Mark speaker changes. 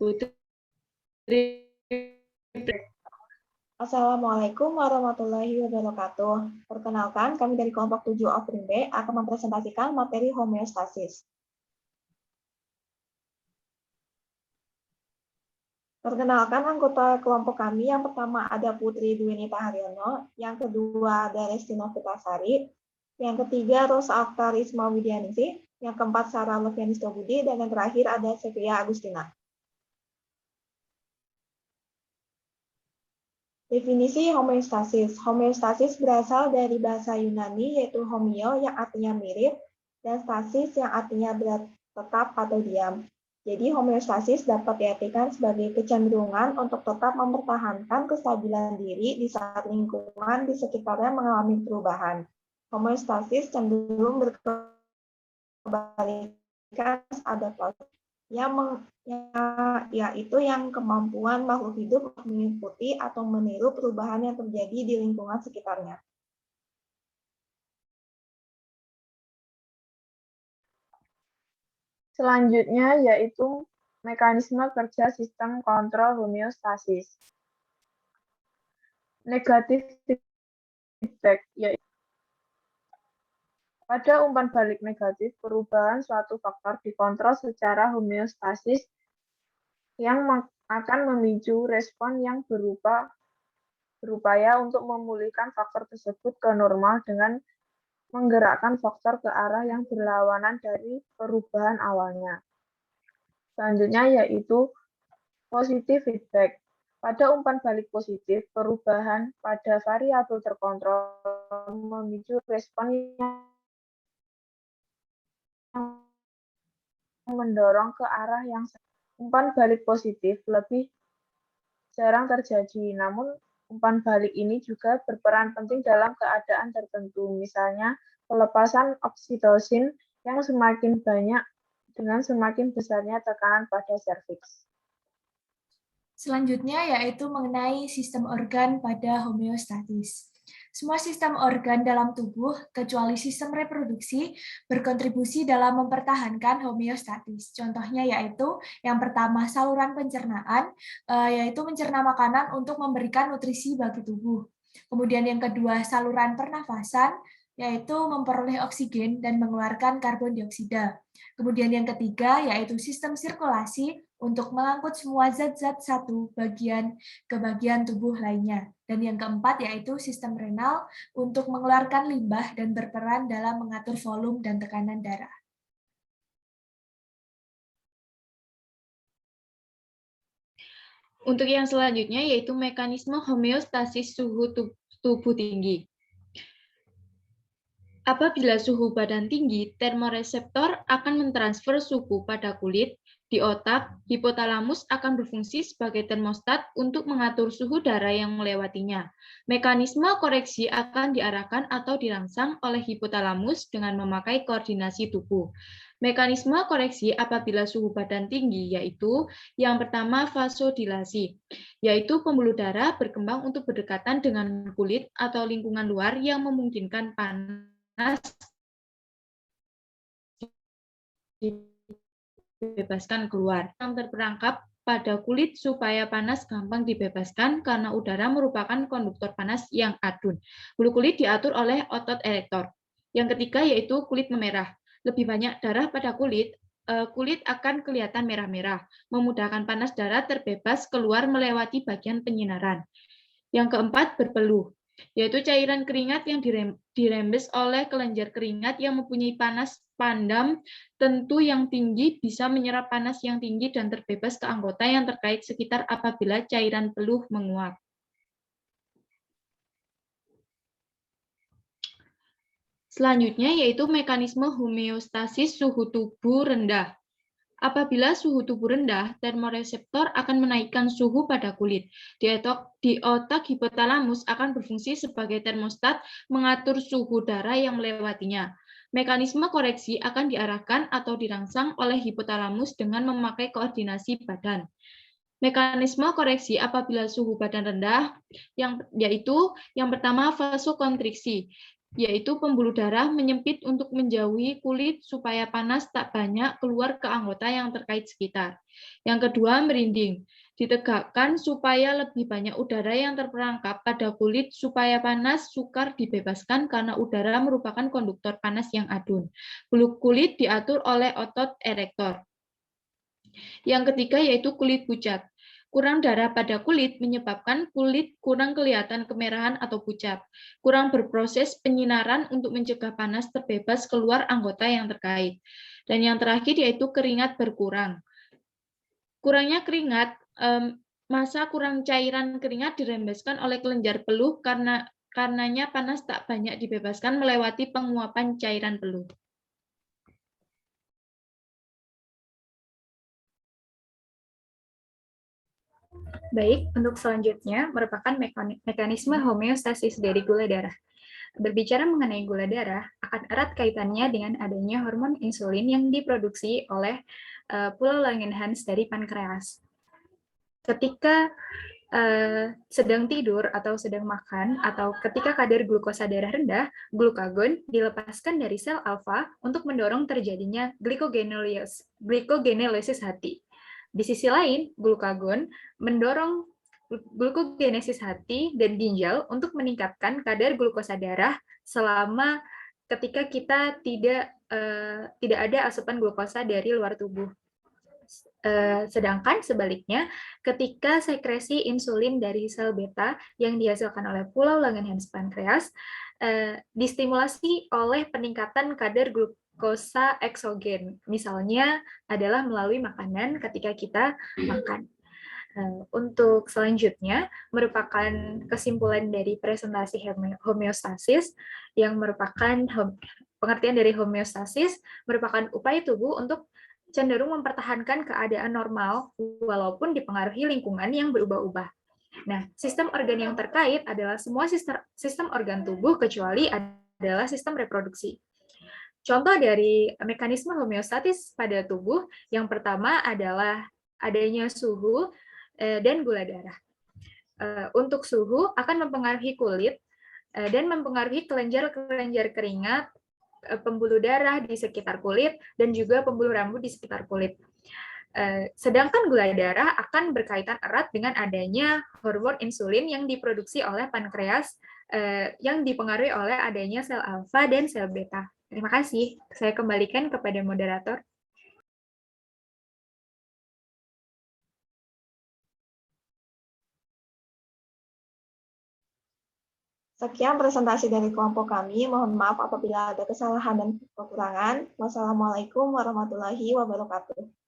Speaker 1: Putri.
Speaker 2: Assalamualaikum warahmatullahi wabarakatuh. Perkenalkan, kami dari kelompok 7 Offering B akan mempresentasikan materi homeostasis. Perkenalkan anggota kelompok kami, yang pertama ada Putri Dwinita Haryono, yang kedua ada Restino Vitasari, yang ketiga Rosa Aktarisma Widianingsih, yang keempat Sarah Lovianis Budi, dan yang terakhir ada Sevia Agustina. Definisi homeostasis. Homeostasis berasal dari bahasa Yunani yaitu homeo yang artinya mirip dan stasis yang artinya tetap atau diam. Jadi homeostasis dapat diartikan sebagai kecenderungan untuk tetap mempertahankan kestabilan diri di saat lingkungan di sekitarnya mengalami perubahan. Homeostasis cenderung berkebalikan adaptasi yaitu yang kemampuan makhluk hidup mengikuti atau meniru perubahan yang terjadi di lingkungan sekitarnya.
Speaker 3: Selanjutnya yaitu mekanisme kerja sistem kontrol homeostasis. Negatif feedback, yaitu pada umpan balik negatif, perubahan suatu faktor dikontrol secara homeostasis yang akan memicu respon yang berupaya untuk memulihkan faktor tersebut ke normal dengan menggerakkan faktor ke arah yang berlawanan dari perubahan awalnya. Selanjutnya yaitu positive feedback. Pada umpan balik positif, perubahan pada variabel terkontrol memicu respon yang mendorong ke arah yang umpan balik positif lebih jarang terjadi, namun umpan balik ini juga berperan penting dalam keadaan tertentu, misalnya pelepasan oksitosin yang semakin banyak dengan semakin besarnya tekanan pada serviks.
Speaker 4: Selanjutnya yaitu mengenai sistem organ pada homeostatis. Semua sistem organ dalam tubuh, kecuali sistem reproduksi, berkontribusi dalam mempertahankan homeostatis. Contohnya yaitu yang pertama saluran pencernaan, yaitu mencerna makanan untuk memberikan nutrisi bagi tubuh. Kemudian yang kedua saluran pernafasan, yaitu memperoleh oksigen dan mengeluarkan karbon dioksida. Kemudian yang ketiga yaitu sistem sirkulasi untuk mengangkut semua zat-zat satu bagian ke bagian tubuh lainnya. Dan yang keempat yaitu sistem renal untuk mengeluarkan limbah dan berperan dalam mengatur volume dan tekanan darah.
Speaker 1: Untuk yang selanjutnya yaitu mekanisme homeostasis suhu tubuh tinggi. Apabila suhu badan tinggi, termoreseptor akan mentransfer suhu pada kulit. Di otak, hipotalamus akan berfungsi sebagai termostat untuk mengatur suhu darah yang melewatinya. Mekanisme koreksi akan diarahkan atau dirangsang oleh hipotalamus dengan memakai koordinasi tubuh. Mekanisme koreksi apabila suhu badan tinggi yaitu yang pertama vasodilasi, yaitu pembuluh darah berkembang untuk berdekatan dengan kulit atau lingkungan luar yang memungkinkan panas dibebaskan keluar. Yang terperangkap pada kulit supaya panas gampang dibebaskan karena udara merupakan konduktor panas yang adun. Bulu kulit diatur oleh otot erektor. Yang ketiga yaitu kulit memerah. Lebih banyak darah pada kulit akan kelihatan merah-merah, memudahkan panas darah terbebas keluar melewati bagian penyinaran. Yang keempat berpeluh, yaitu cairan keringat yang dirembes oleh kelenjar keringat yang mempunyai panas pandam tentu yang tinggi bisa menyerap panas yang tinggi dan terbebas ke anggota yang terkait sekitar apabila cairan peluh menguap. Selanjutnya yaitu mekanisme homeostasis suhu tubuh rendah. Apabila suhu tubuh rendah, termoreseptor akan menaikkan suhu pada kulit. Di otak hipotalamus akan berfungsi sebagai termostat mengatur suhu darah yang melewatinya. Mekanisme koreksi akan diarahkan atau dirangsang oleh hipotalamus dengan memakai koordinasi badan. Mekanisme koreksi apabila suhu badan rendah, yaitu yang pertama vasokonstriksi. yaitu pembuluh darah menyempit untuk menjauhi kulit supaya panas tak banyak keluar ke anggota yang terkait sekitar. Yang kedua, merinding. Ditegakkan supaya lebih banyak udara yang terperangkap pada kulit supaya panas sukar dibebaskan karena udara merupakan konduktor panas yang adun. Bulu kulit diatur oleh otot erektor. Yang ketiga yaitu kulit pucat. Kurang darah pada kulit menyebabkan kulit kurang kelihatan kemerahan atau pucat. Kurang berproses penyinaran untuk mencegah panas terbebas keluar anggota yang terkait. Dan yang terakhir yaitu keringat berkurang. Kurangnya keringat, masa kurang cairan keringat dirembeskan oleh kelenjar peluh karenanya panas tak banyak dibebaskan melewati penguapan cairan peluh.
Speaker 5: Baik, untuk selanjutnya merupakan mekanisme homeostasis dari gula darah. Berbicara mengenai gula darah, akan erat kaitannya dengan adanya hormon insulin yang diproduksi oleh pulau Langerhans dari pankreas. Ketika sedang tidur atau sedang makan, atau ketika kadar glukosa darah rendah, glukagon dilepaskan dari sel alfa untuk mendorong terjadinya glukogenesis hati. Di sisi lain, glukagon mendorong glukogenesis hati dan ginjal untuk meningkatkan kadar glukosa darah selama ketika kita tidak ada asupan glukosa dari luar tubuh. Sedangkan sebaliknya, ketika sekresi insulin dari sel beta yang dihasilkan oleh pulau Langerhans pankreas distimulasi oleh peningkatan kadar glukosa eksogen, misalnya adalah melalui makanan ketika kita makan. Untuk selanjutnya merupakan kesimpulan dari presentasi homeostasis yang merupakan pengertian dari homeostasis merupakan upaya tubuh untuk cenderung mempertahankan keadaan normal walaupun dipengaruhi lingkungan yang berubah-ubah. Nah, sistem organ yang terkait adalah semua sistem organ tubuh kecuali adalah sistem reproduksi. Contoh dari mekanisme homeostatis pada tubuh yang pertama adalah adanya suhu dan gula darah. Untuk suhu akan mempengaruhi kulit dan mempengaruhi kelenjar-kelenjar keringat, pembuluh darah di sekitar kulit, dan juga pembuluh rambut di sekitar kulit. Sedangkan gula darah akan berkaitan erat dengan adanya hormon insulin yang diproduksi oleh pankreas yang dipengaruhi oleh adanya sel alfa dan sel beta. Terima kasih. Saya kembalikan kepada moderator.
Speaker 2: Sekian presentasi dari kelompok kami. Mohon maaf apabila ada kesalahan dan kekurangan. Wassalamualaikum warahmatullahi wabarakatuh.